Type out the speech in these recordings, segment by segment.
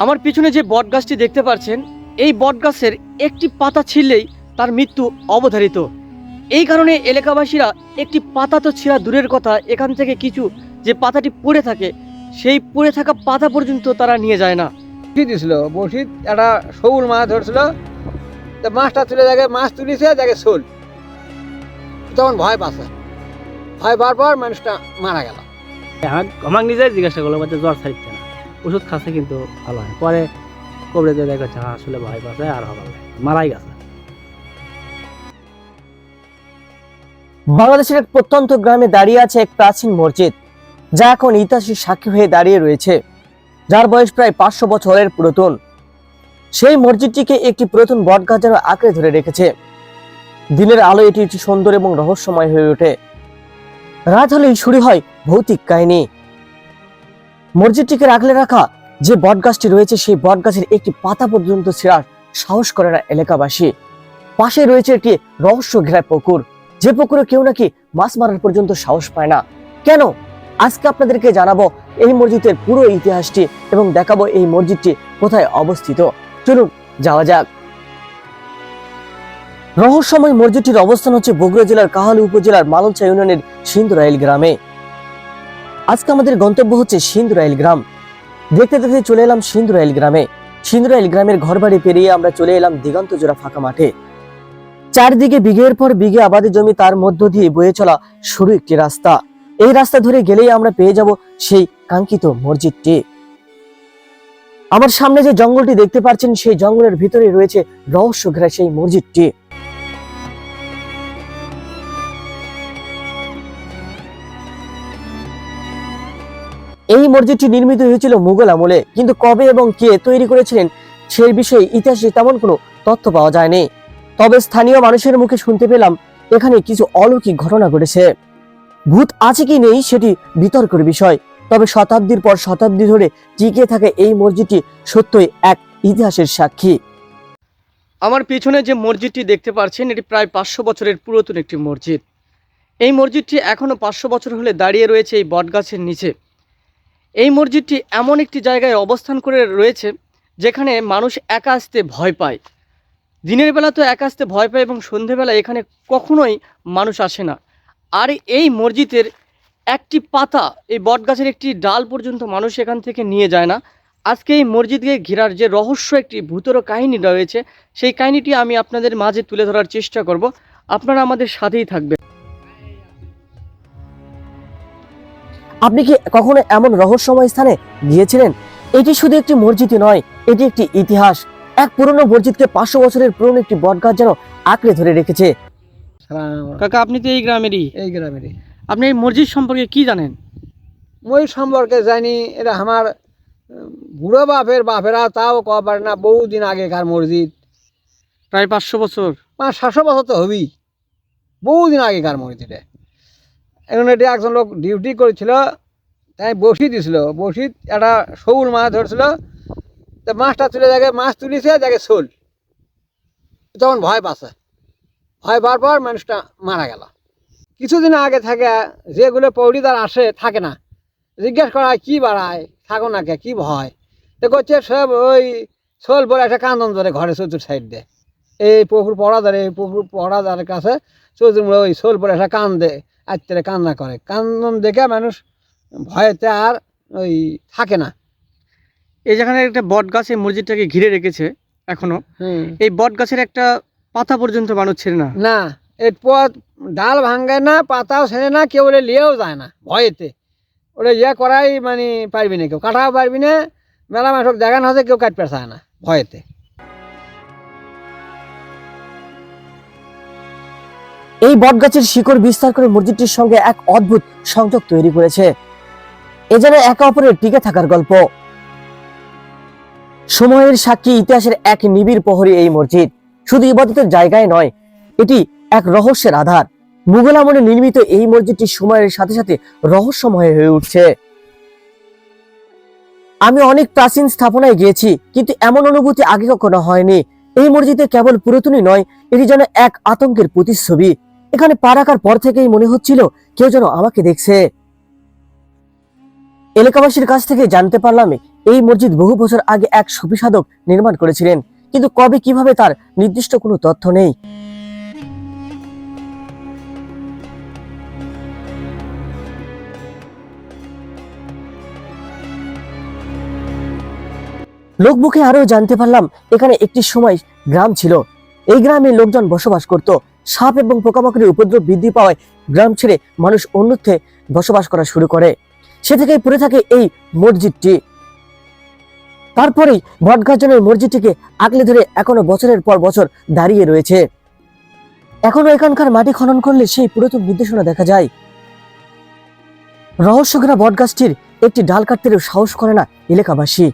আমার পিছনে যে বট গাছটি দেখতে পাচ্ছেন, এই বট গাছের একটি পাতা ছিঁড়লেই তার মৃত্যু অবধারিত। এই কারণে এলাকাবাসীরা একটি পাতা তো ছিঁড়া দূরের কথা, এখান থেকে কিছু যে পাতাটি পড়ে থাকে সেই পড়ে থাকা পাতা পর্যন্ত তারা নিয়ে যায় না। বসি দিছিল, বসিত একটা শৌল মাছ ধরছিল, তো মাছটা তুলে দেখে মাছ তুলিছে, দেখে শোল, তখন ভয় পাচ্ছে, ভয় পাওয়ার পর মানুষটা মারা গেল। আমার নিজে জিজ্ঞাসা করলো বলতে জ্বর ছাড়ছে না, ওষুধ খাচ্ছে কিন্তু ভালো হয়। পরে কবরে দিয়ে দেখছে আসলে ভয় পাচ্ছে আর হবে মারাই গেছে। বাংলাদেশের এক প্রত্যন্ত গ্রামে দাঁড়িয়ে আছে এক প্রাচীন মসজিদ, যা এখন ইতিহাসের সাক্ষী হয়ে দাঁড়িয়ে রয়েছে, যার বয়স প্রায় 500 বছরের পুরাতন। সেই মসজিদটিকে একটি পুরাতন বটগাছ যেন আঁকড়ে ধরে রেখেছে। দিনের আলো এটি একটি সুন্দর এবং রহস্যময় হয়ে ওঠে। রাত হলেই শুরু হয় ভৌতিক কাহিনী। মসজিদটিকে আগলে রাখা যে বটগাছটি রয়েছে, সেই বটগাছের একটি পাতা পর্যন্ত ছিঁড়ার সাহস করে না এলাকাবাসী। পাশে রয়েছে একটি রহস্য ঘেরা পুকুর, যে পুকুরে কেউ নাকি মাছ মারার পর্যন্ত সাহস পায় না। কেন? আজকে আপনাদেরকে জানাবো এই মসজিদের পুরো ইতিহাসটি এবং দেখাবো এই মসজিদটি কোথায় অবস্থিত। চলুন যাওয়া যাক। রহস্যময় মসজিদটির অবস্থান হচ্ছে বগুড়া জেলার কাহালু উপজেলার মালঞ্চা ইউনিয়নের সিন্ধুরাইল গ্রামে। আজকে আমাদের গন্তব্য হচ্ছে সিন্ধুরাইল গ্রাম। দেখতে দেখতে চলে এলাম সিন্ধুরাইল গ্রামে। সিন্ধুরাইল গ্রামের ঘরবাড়ি পেরিয়ে আমরা চলে এলাম দিগন্ত জোড়া ফাঁকা মাঠে। চারদিকে বিঘের পর বিঘে আবাদি জমি, তার মধ্য দিয়ে বয়ে চলা সরু একটি রাস্তা। এই রাস্তা ধরে গেলেই আমরা পেয়ে যাব সেই কাঙ্ক্ষিত মসজিদটি। আমার সামনে যে জঙ্গলটি দেখতে পাচ্ছেন, সেই জঙ্গলের ভিতরে রয়েছে রহস্য ঘেরা সেই মসজিদটি। এই মসজিদটি নির্মিত হয়েছিল মুঘল আমলে, কিন্তু কবে এবং কে তৈরি করেছিলেন সেই বিষয়ে ইতিহাসে তেমন কোনো তথ্য পাওয়া যায়নি। তবে স্থানীয় মানুষের মুখে শুনতে পেলাম এখানে কিছু অলৌকিক ঘটনা ঘটেছে। ভূত আছে কি নেই সেটি বিতর্কের বিষয়, তবে শতাব্দীর পর শতাব্দী ধরে টিকে থাকে এই মসজিদটি সত্যই এক ইতিহাসের সাক্ষী। আমার পিছনে যে মসজিদটি দেখতে পাচ্ছেন, এটি প্রায় 500 বছরের পুরাতন একটি মসজিদ। এই মসজিদটি এখনও 500 বছর হলে দাঁড়িয়ে রয়েছে এই বটগাছের নিচে। এই মসজিদটি এমন একটি জায়গায় অবস্থান করে রয়েছে যেখানে মানুষ একা আসতে ভয় পায়। দিনের বেলা তো একা আসতে ভয় পায় এবং সন্ধেবেলা এখানে কখনোই মানুষ আসে না। আর এই মসজিদের একটি পাতা, এই বটগাছের একটি ডাল পর্যন্ত মানুষ এখান থেকে নিয়ে যায় না। আজকে এই মসজিদকে ঘেরার যে রহস্য একটি ভূতর কাহিনী রয়েছে, সেই কাহিনীটি আমি আপনাদের মাঝে তুলে ধরার চেষ্টা করব। আপনারা আমাদের সাথেই থাকবেন। আপনি কি কখনো এমন রহস্যময় স্থানে গিয়েছিলেন? এটি শুধু একটি মসজিদই নয়, এটি একটি ইতিহাস। এক পুরনো মসজিদকে 500 বছরের পুরনো একটি বটগাছ যেন আঁকড়ে ধরে রেখেছে। কাকা, আপনি তো এই গ্রামেরই। এই গ্রামেরই। আপনি এই মসজিদ সম্পর্কে কি জানেন? মই সম্পর্কে জানি, এটা আমার বুড়ো বাপেরা তাও কওয়া পারে না, বহুদিন আগেকার মসজিদ, প্রায় 500 বছর। 500-700 বছর তো হবেই, বহুদিন আগেকার মসজিদ। এখন এটি একজন লোক ডিউটি করেছিল, তাই বসি দিছিল, বসিত একটা শৌল মাছ ধরছিল, তো মাছটা তুলে দেখে মাছ তুলিছে, দেখে শোল, তখন ভয় পাচ্ছে, ভয় পাওয়ার পর মানুষটা মারা গেল। কিছুদিন আগে থেকে যেগুলো পৌড়িদার আসে থাকে না, জিজ্ঞেস করা হয় কী বাড়ায়, থাকো না কে, কী ভয়, তো করছে সব ওই শোল বলে একটা কান্দন ধরে ঘরে চতুর সাইড দেয়, এই পুকুর পড়াদারে, এই পুকুর পড়াদারের কাছে চতুর ওই শোল বলে একটা কান্দে, আত্মীয় কান্না করে, কান্দন দেখে মানুষ ভয়েতে আর ওই থাকে না। এই যেখানে একটা বট গাছ এই মসজিদটাকে ঘিরে রেখেছে এখনো, এই বট গাছের একটা পাতা পর্যন্ত মানুষ ছেড়ে না। না, এর পথ ডাল ভাঙে না, পাতাও ছেড়ে না, কেউ ওরে লিয়েও যায় না ভয়েতে। ওরা ইয়ে করাই মানে পারবি না, কেউ কাটাও পারবি না, মেলা মাঠক দেখানো হচ্ছে, কেউ কাটতে চায় না ভয়েতে। এই বটগাছের শিকড় বিস্তার করে মসজিদটির সঙ্গে এক অদ্ভুত সংযোগ তৈরি করেছে। এ যেন একে অপরের টিকে থাকার গল্প। সময়ের সাক্ষী, ইতিহাসের এক নিবিড় প্রহরী এই মসজিদ শুধু ইবাদতের জায়গায় নয়, এটি এক রহস্যের আধার। মুঘল আমলে নির্মিত এই মসজিদটি সময়ের সাথে সাথে রহস্যময় হয়ে উঠছে। আমি অনেক প্রাচীন স্থাপনায় গিয়েছি, কিন্তু এমন অনুভূতি আগে কখনো হয়নি। এই মসজিদে কেবল পুরাতনই নয়, এটি যেন এক আতঙ্কের প্রতিচ্ছবি। এখানে পা রাখার পর থেকেই মনে হচ্ছিল কেউ যেন আমাকে দেখছে। এলাকাবাসীর কাছ থেকে জানতে পারলাম এই মসজিদ বহু বছর আগে এক সুফি সাধক নির্মাণ করেছিলেন, কিন্তু কবে কিভাবে তার নির্দিষ্ট কোনো তথ্য নেই। লোকমুখে আরো জানতে পারলাম এখানে একটি সময় গ্রাম ছিল। এই গ্রামে লোকজন বসবাস করত। সাপ এবং পোকামাকড়ের উপদ্রব বৃদ্ধি পাওয়ায় গ্রাম ছেড়ে মানুষ অন্যত্রে বসবাস করা শুরু করে। সে থেকেই পড়ে থাকে এই মসজিদটি। তারপরেই বটগাছজনের মসজিদটিকে আগলে ধরে এখনো বছরের পর বছর দাঁড়িয়ে রয়েছে। এখনো এখানকার মাটি খনন করলে সেই পুরাতন নির্দেশনা দেখা যায়। রহস্যঘেরা বটগাছটির একটি ডাল কাটতেও সাহস করে না এলাকাবাসী।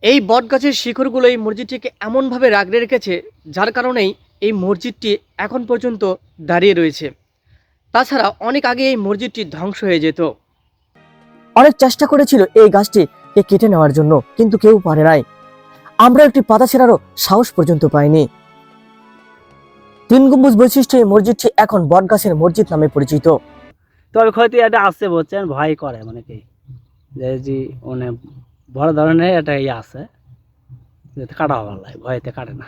এই বটগাছের শিকড়গুলো এই মসজিদটিকে এমনভাবে রাগড়ে রেখেছে, যার কারণেই এই মসজিদটি এখন পর্যন্ত দাঁড়িয়ে রয়েছে। তাছাড়া অনেক আগে এই মসজিদটি ধ্বংস হয়ে যেত। অনেক চেষ্টা করেছিল এই গাছটিকে কেটে নেওয়ার জন্য, কিন্তু কেউ পারে নাই। আমরা একটি পাতা ছেঁড়ারও সাহস পর্যন্ত পাইনি। 3 গম্বুজ বৈশিষ্ট্য এই মসজিদটি এখন বটগাছের মসজিদ নামে পরিচিত। তবে ক্ষতি এটা আসছে বলছেন, ভয় করে অনেকেই যে মানে বড় ধরনের একটা ইয়ে আছে, যেতে কাটা ভালো লাগে, ভয়তে কাটে না।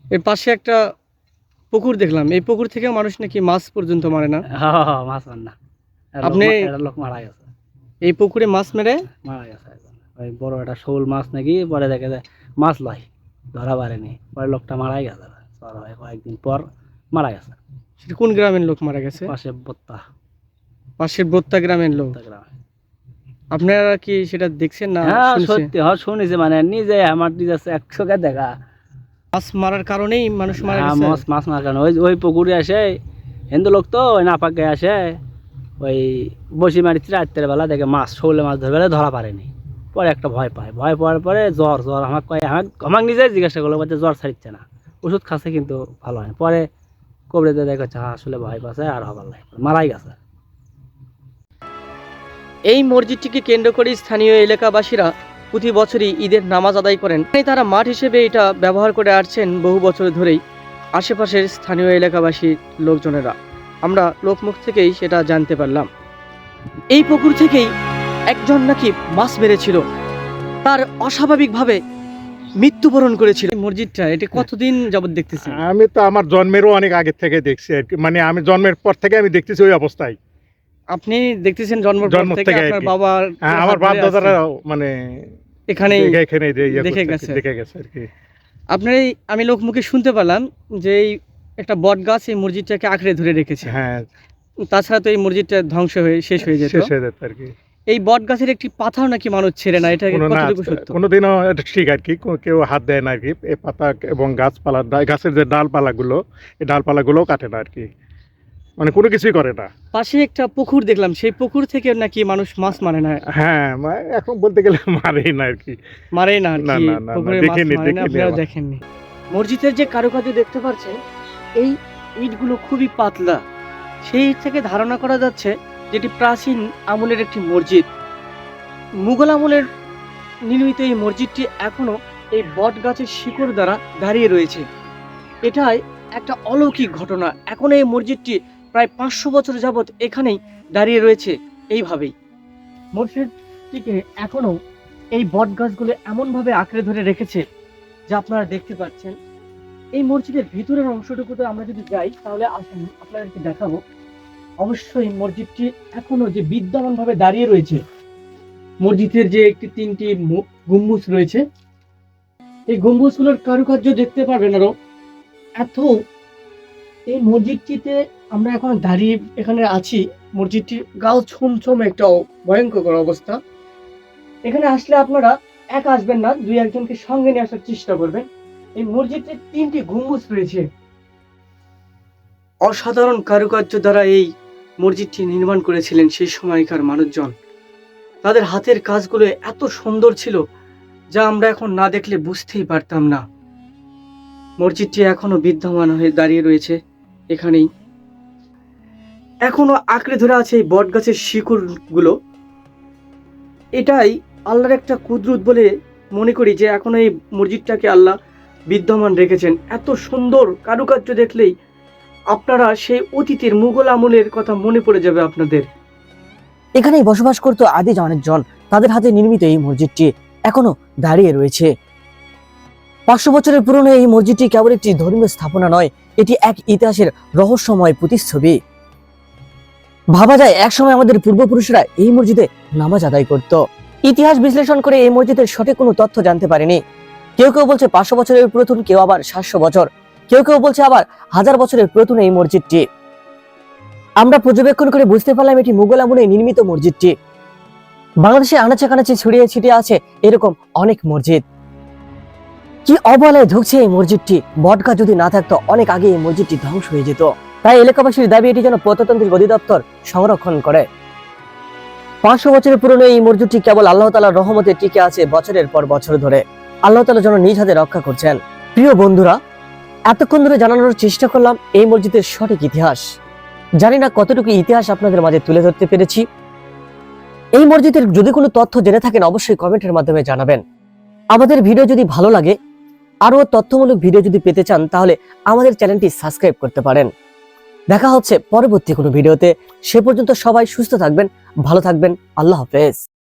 এর পাশে একটা পুকুর দেখলাম, এই পুকুর থেকে মানুষ নাকি মাছ পর্যন্ত মারে না। মাছ মার না, আপনি- একটা লোক মারা গেছে, এই পুকুরে মাছ মেরে মারা গেছে একজন। ওই বড় একটা শোল মাছ নাকি, পরে দেখে যায় মাছ লয়, ধরা পারেনি, পরে লোকটা মারাই গেছে। জ্বর হয় কয়েকদিন পর মারা গেছে। সেটা কোন গ্রামের লোক মারা গেছে? পাশে বত্তা পাশের বোত্তা গ্রামের লোক। গ্রামে। আপনারা কি সেটা দেখছেন না? হ্যাঁ শুনছেন? সত্যি, হ্যাঁ শুনেছি, মানে নিজে আমার নিজে একশোকে দেখা। মাছ মারার কারণেই মানুষ মারা হ্যাঁ, গেছে। মাছ মারার কারণে ওই ওই পুকুরে আসে হিন্দু লোক, তো ওই নাপাকে আসে, ওই বসি মারিতে রাত্রের বেলা দেখে মাছ, শৌলে মাছ ধরবে, ধরা পারেনি। পরে একটা ভয় পায়, ভয় পাওয়ার পরে জ্বর আমাকে কয়, আমাকে নিজে জিজ্ঞাসা করলো, বলছে জ্বর ছাড়ছে না, ওষুধ খাচ্ছে কিন্তু ভালো হয় না। পরে কবরেতে দেখেছে আসলে ভয় পাচ্ছে আর হবার লাগে, মারাই গেছে। এই মসজিদটিকে কেন্দ্র করে স্থানীয় এলাকাবাসীরা প্রতি বছরই ঈদের নামাজ আদায় করেন। তারা মাঠ হিসেবে এটা ব্যবহার করে আসছেন বহু বছর ধরেই আশেপাশের স্থানীয় এলাকাবাসীর লোকজনেরা। আমরা লোকমুখ থেকেই সেটা জানতে পারলাম। এই পুকুর থেকেই একজন নাকি মাছ মেরেছিল, তার অস্বাভাবিকভাবে মৃত্যুবরণ করেছিল। এই মসজিদটা এটা কতদিন যাবত দেখতেছি? আমি তো আমার জন্মেরও অনেক আগে থেকে দেখছি আর কি, মানে আমি জন্মের পর থেকে আমি দেখতেছি ওই অবস্থায়। আপনি দেখতেছেন জন্মের পর জন্ম থেকে? থেকে আর আপনার কি। বাবা হ্যাঁ, আমার বাপ দাদারা মানে এখানে এখানে দেখে গেছে। দেখে গেছে আর কি। আপনার এই আমি লোকমুখে শুনতে পেলাম যে এই একটা বট গাছ এই মসজিদটাকে আঁকড়ে ধরে রেখেছে। হ্যাঁ, তাছাড়া তো এই মসজিদটা ধ্বংস হয়ে শেষ হয়ে যেত। শেষ হয়ে যেত আর কি। এই বট গাছের একটি পাতাও নাকি মানুষ ছেড়ে না, এটা কোনো না, কতটুকু সত্য? কোনোদিনও এটা ঠিক আর কি, কেউ হাত দেয় না আর কি। এই পাতা এবং গাছপালা, গাছের যে ডালপালাগুলো, এই ডালপালাগুলো কাটে না আর কি, মানে কোনো কিছুই করে না। পাশে একটা পুকুর দেখলাম, সেই পুকুর থেকে নাকি মানুষ মাছ মারে না। হ্যাঁ, এখন বলতে গেলে মারেই না আর কি। মারে না আর না, কি, না, না, না, পুকুরে মাছ দেখিনি, মারে না। দেখিনি আপনারা আমার। দেখেননি। মসজিদের যে কারুকার্য দেখতে পাচ্ছেন, এই ইটগুলো খুবই পাতলা। সেই থেকে ধারণা করা যাচ্ছে যেটি প্রাচীন আমলের একটি মসজিদ। মুঘল আমলের নির্মিত এই মসজিদটি এখনো এই বট গাছের শিকড় দ্বারা দাঁড়িয়ে রয়েছে। এটাই একটা অলৌকিক ঘটনা। এখন এই মসজিদটি প্রায় 500 বছর যাবৎ এখানেই দাঁড়িয়ে রয়েছে এইভাবেই। মসজিদটিকে এখনো এই বট গাছগুলো এমনভাবে আঁকড়ে ধরে রেখেছে যা আপনারা দেখতে পাচ্ছেন। এই মসজিদের ভিতরের অংশটুকুতে আমরা যদি যাই তাহলে আসুন আপনাদেরকে দেখাবো। অবশ্যই মসজিদটি এখনো যে বিদ্যমানভাবে দাঁড়িয়ে রয়েছে। মসজিদের যে একটি 3টি গম্বুজ রয়েছে, এই গম্বুজগুলোর কারুকার্য দেখতে পারবেন আরো এত। এই মসজিদটিতে আমরা এখন দাঁড়িয়ে এখানে আছি, মসজিদটির গাও ছমছম একটা ভয়ঙ্কর অবস্থা। এখানে আসলে আপনারা একা আসবেন না, 2-1জনকে সঙ্গে নিয়ে আসার চেষ্টা করবেন। এই মসজিদটির 3টি গম্বুজ রয়েছে। অসাধারণ কারুকার্য দ্বারা এই মসজিদটি নির্মাণ করেছিলেন সেই সময়কার মানুষজন। তাদের হাতের কাজগুলো এত সুন্দর ছিল যা আমরা এখন না দেখলে বুঝতেই পারতাম না। মসজিদটি এখনো বিদ্যমান হয়ে দাঁড়িয়ে রয়েছে এখানেই। এখনো আঁকড়ে ধরে আছে এই বট গাছের শিকড়গুলো। এটাই আল্লাহর একটা কুদরত বলে মনে করি যে এখনো এই মসজিদটাকে আল্লাহ বিদ্যমান রেখেছেন। এত সুন্দর কারুকার্য দেখলেই আপনারা সেই অতীতের মুঘল আমলের কথা মনে পড়ে যাবে আপনাদের। এখানেই বসবাস করত আদি অনেকজন। তাদের হাতে নির্মিত এই মসজিদটি এখনো দাঁড়িয়ে রয়েছে। 500 বছরের পুরনো এই মসজিদটি কেবল একটি ধর্মীয় স্থাপনা নয়, এটি এক ইতিহাসের রহস্যময় প্রতিচ্ছবি। ভাবা যায় একসময় আমাদের পূর্বপুরুষরা এই মসজিদে নামাজ আদায় করত। ইতিহাস বিশ্লেষণ করে এই মসজিদের সঠিক কোনো তথ্য জানতে পারেনি। কেউ কেউ বলছে 500 বছরের পুরাতন, কেউ আবার 700 বছর, কেউ কেউ বলছে আবার 1000 বছরের পুরাতন এই মসজিদটি। আমরা পর্যবেক্ষণ করে বুঝতে পারলাম এটি মুঘল আমলে নির্মিত মসজিদটি। বাংলাদেশে আনাচে কানাচে ছড়িয়ে ছিটিয়ে আছে এরকম অনেক মসজিদ। কি অবহেলায় ঢুকছে এই মসজিদটি। বটগাছ যদি না থাকতো অনেক আগে এই মসজিদটি ধ্বংস হয়ে যেত। তাই এলাকাবাসীর দাবি এটি যেন প্রত্নতান্ত্রিক অধিদপ্তর সংরক্ষণ করে। 500 বছরের পুরনো এই মসজিদটি কেবল আল্লাহ তাআলার রহমতে টিকে আছে বছরের পর বছর ধরে। আল্লাহ তাআলা যেন নিজ হাতে রক্ষা করছেন। প্রিয় বন্ধুরা, এতক্ষণ ধরে জানানোর চেষ্টা করলাম এই মসজিদের সঠিক ইতিহাস। জানি না কতটুকু ইতিহাস আপনাদের মাঝে তুলে ধরতে পেরেছি। এই মসজিদের যদি কোনো তথ্য জেনে থাকেন অবশ্যই কমেন্টের মাধ্যমে জানাবেন। আমাদের ভিডিও যদি ভালো লাগে, আরো তথ্যমূলক ভিডিও যদি পেতে চান, তাহলে আমাদের চ্যানেলটি সাবস্ক্রাইব করতে পারেন। দেখা হচ্ছে পরবর্তী কোনো ভিডিওতে। সে পর্যন্ত সবাই সুস্থ থাকবেন, ভালো থাকবেন। আল্লাহ হাফেজ।